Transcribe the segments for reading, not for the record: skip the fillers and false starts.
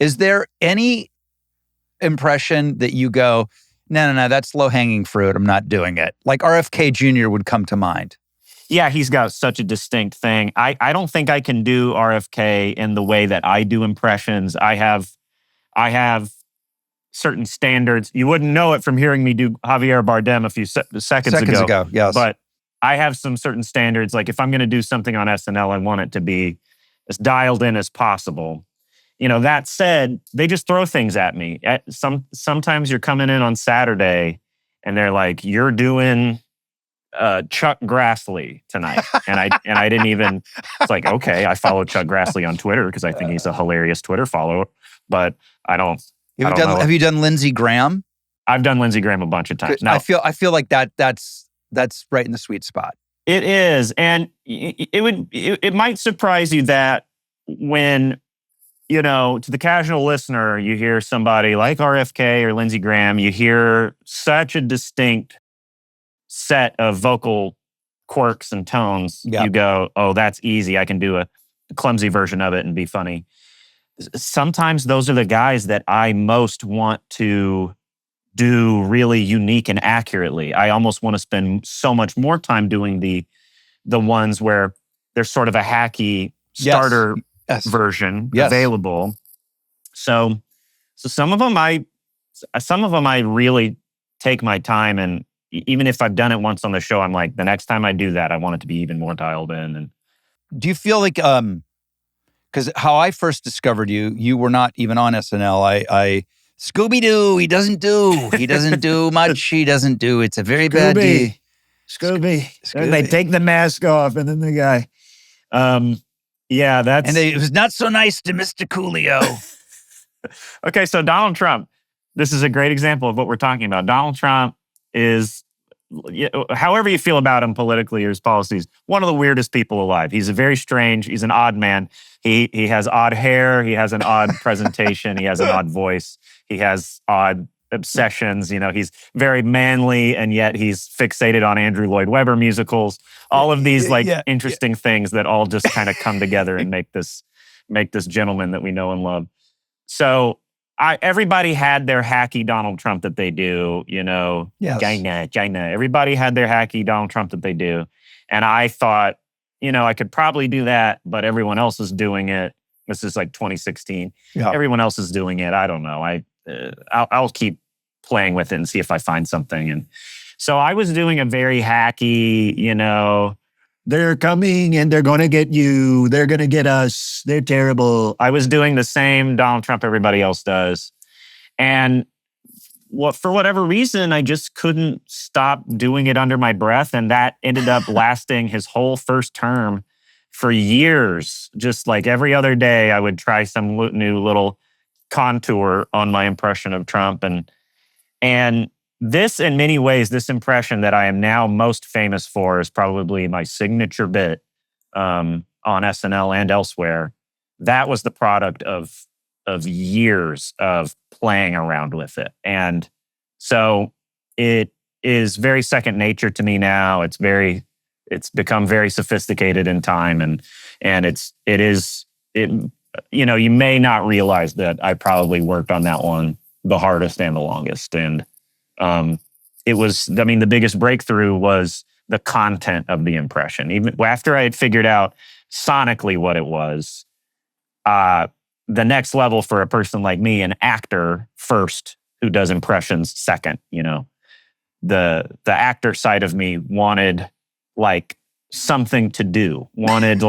Is there any impression that you go, no, that's low-hanging fruit. I'm not doing it. Like RFK Jr. would come to mind. Yeah, he's got such a distinct thing. I don't think I can do RFK in the way that I do impressions. I have certain standards. You wouldn't know it from hearing me do Javier Bardem a few seconds ago. Yes. But I have some certain standards. Like if I'm going to do something on SNL, I want it to be as dialed in as possible. That said, they just throw things at me. Sometimes you're coming in on Saturday and they're like, you're doing Chuck Grassley tonight. And I didn't even, it's like, okay, I follow Chuck Grassley on Twitter because I think he's a hilarious Twitter follower, but I don't know. Have you done Lindsey Graham? I've done Lindsey Graham a bunch of times. No. I feel like that's right in the sweet spot. It is. And it might surprise you that when, to the casual listener, you hear somebody like RFK or Lindsey Graham, you hear such a distinct set of vocal quirks and tones. Yeah. You go, oh, that's easy. I can do a clumsy version of it and be funny. Sometimes those are the guys that I most want to do really unique and accurately. I almost want to spend so much more time doing the ones where there's sort of a hacky starter version available. So some of them I really take my time, and even if I've done it once on the show, I'm like, the next time I do that, I want it to be even more dialed in. And do you feel like because how I first discovered you were not even on SNL. I Scooby-Doo, he doesn't do much. He doesn't do. It's a very bad day. Scooby. They take the mask off, and then the guy. That's... And it was not so nice to Mr. Coolio. Okay, so Donald Trump. This is a great example of what we're talking about. Donald Trump is, however you feel about him politically or his policies, one of the weirdest people alive. He's he's an odd man. He has odd hair. He has an odd presentation. He has an odd voice. He has odd obsessions. He's very manly, and yet he's fixated on Andrew Lloyd Webber musicals. All of these interesting things that all just kind of come together and make this gentleman that we know and love. So everybody had their hacky Donald Trump that they do. China. Everybody had their hacky Donald Trump that they do, and I thought, I could probably do that, but everyone else is doing it. This is like 2016. Yeah. Everyone else is doing it. I don't know. I'll keep playing with it and see if I find something. And so I was doing a very hacky, they're coming and they're going to get you. They're going to get us. They're terrible. I was doing the same Donald Trump everybody else does. And for whatever reason, I just couldn't stop doing it under my breath. And that ended up lasting his whole first term for years. Just like every other day, I would try some new little contour on my impression of Trump. And this, in many ways, this impression that I am now most famous for is probably my signature bit on SNL and elsewhere. That was the product of years of playing around with it. And so it is very second nature to me now. It's become very sophisticated in time. And you may not realize that I probably worked on that one the hardest and the longest. And the biggest breakthrough was the content of the impression. Even after I had figured out sonically what it was, the next level for a person like me, an actor first, who does impressions second, the actor side of me wanted like something to do, wanted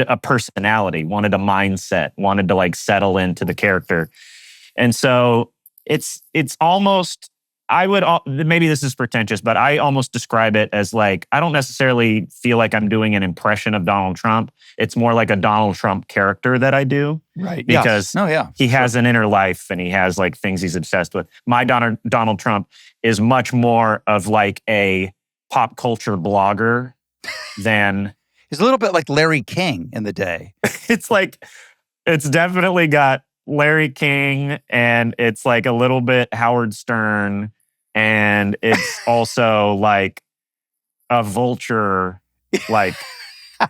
a personality, wanted a mindset, wanted to like settle into the character. And so it's almost, maybe this is pretentious, but I almost describe it as like, I don't necessarily feel like I'm doing an impression of Donald Trump. It's more like a Donald Trump character that I do. Right. Because he has an inner life and he has like things he's obsessed with. My Donald Trump is much more of like a pop culture blogger than... He's a little bit like Larry King in the day. It's definitely got Larry King, and it's like a little bit Howard Stern, and it's also like a vulture, like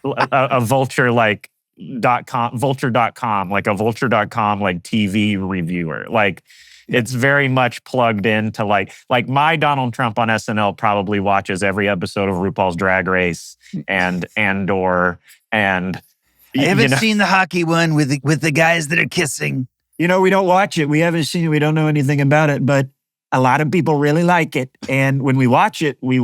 a vulture, like vulture.com, like a vulture.com like TV reviewer. Like it's very much plugged into like my Donald Trump on SNL probably watches every episode of RuPaul's Drag Race and Andor and I haven't seen the hockey one with the guys that are kissing. We don't watch it. We haven't seen it. We don't know anything about it, but a lot of people really like it. And when we watch it, we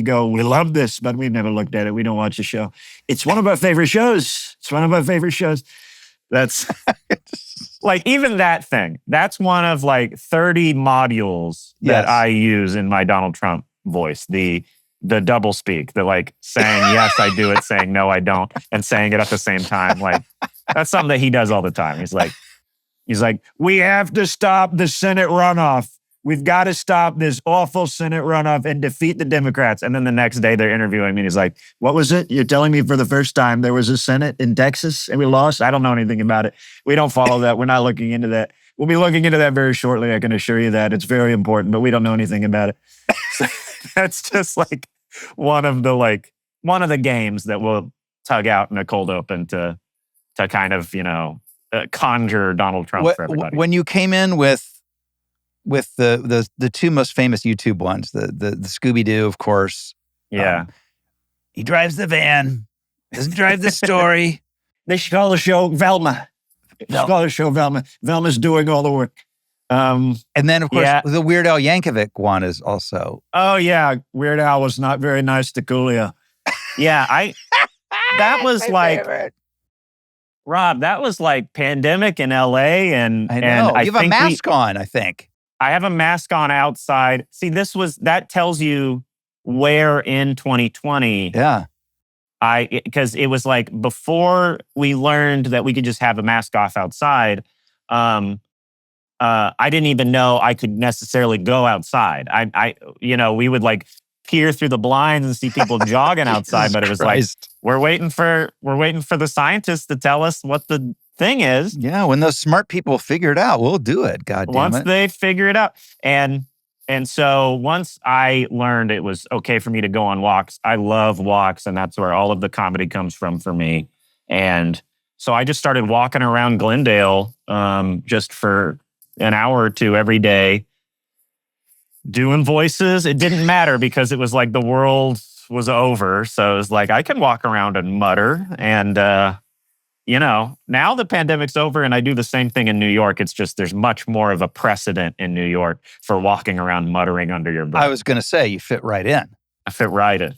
go, we love this, but we've never looked at it. We don't watch the show. It's one of our favorite shows. That's like even that thing. That's one of like 30 modules that I use in my Donald Trump voice. The double speak, the like saying yes, I do it, saying no, I don't, and saying it at the same time. Like that's something that he does all the time. He's like, we have to stop the Senate runoff. We've got to stop this awful Senate runoff and defeat the Democrats. And then the next day they're interviewing me and he's like, what was it? You're telling me for the first time there was a Senate in Texas and we lost? I don't know anything about it. We don't follow that. We're not looking into that. We'll be looking into that very shortly. I can assure you that. It's very important, but we don't know anything about it. So that's just like one of the games that we'll tug out in a cold open to kind of, conjure Donald Trump for everybody. When you came in with the two most famous YouTube ones, the Scooby-Doo, of course. Yeah. He drives the van, doesn't drive the story. They should call the show Velma. Velma's doing all the work. And then, of course, the Weird Al Yankovic one is also. Oh, yeah. Weird Al was not very nice to Coolio. Yeah, that was like... favorite. Rob, that was like pandemic in LA. And I know. And you have a mask on, I think. I have a mask on outside. See, that tells you where in 2020. Yeah. Because it was like before we learned that we could just have a mask off outside, I didn't even know I could necessarily go outside. We would like peer through the blinds and see people jogging outside, but it was like, we're waiting for the scientists to tell us what the thing is. Yeah, when those smart people figure it out, we'll do it. God damn it. Once they figure it out. And so once I learned it was okay for me to go on walks, I love walks, and that's where all of the comedy comes from for me. And so I just started walking around Glendale just for an hour or two every day, doing voices. It didn't matter because it was like the world was over. So it was like, I can walk around and mutter. And, now the pandemic's over and I do the same thing in New York. It's just there's much more of a precedent in New York for walking around muttering under your breath. I was going to say, you fit right in. I fit right in.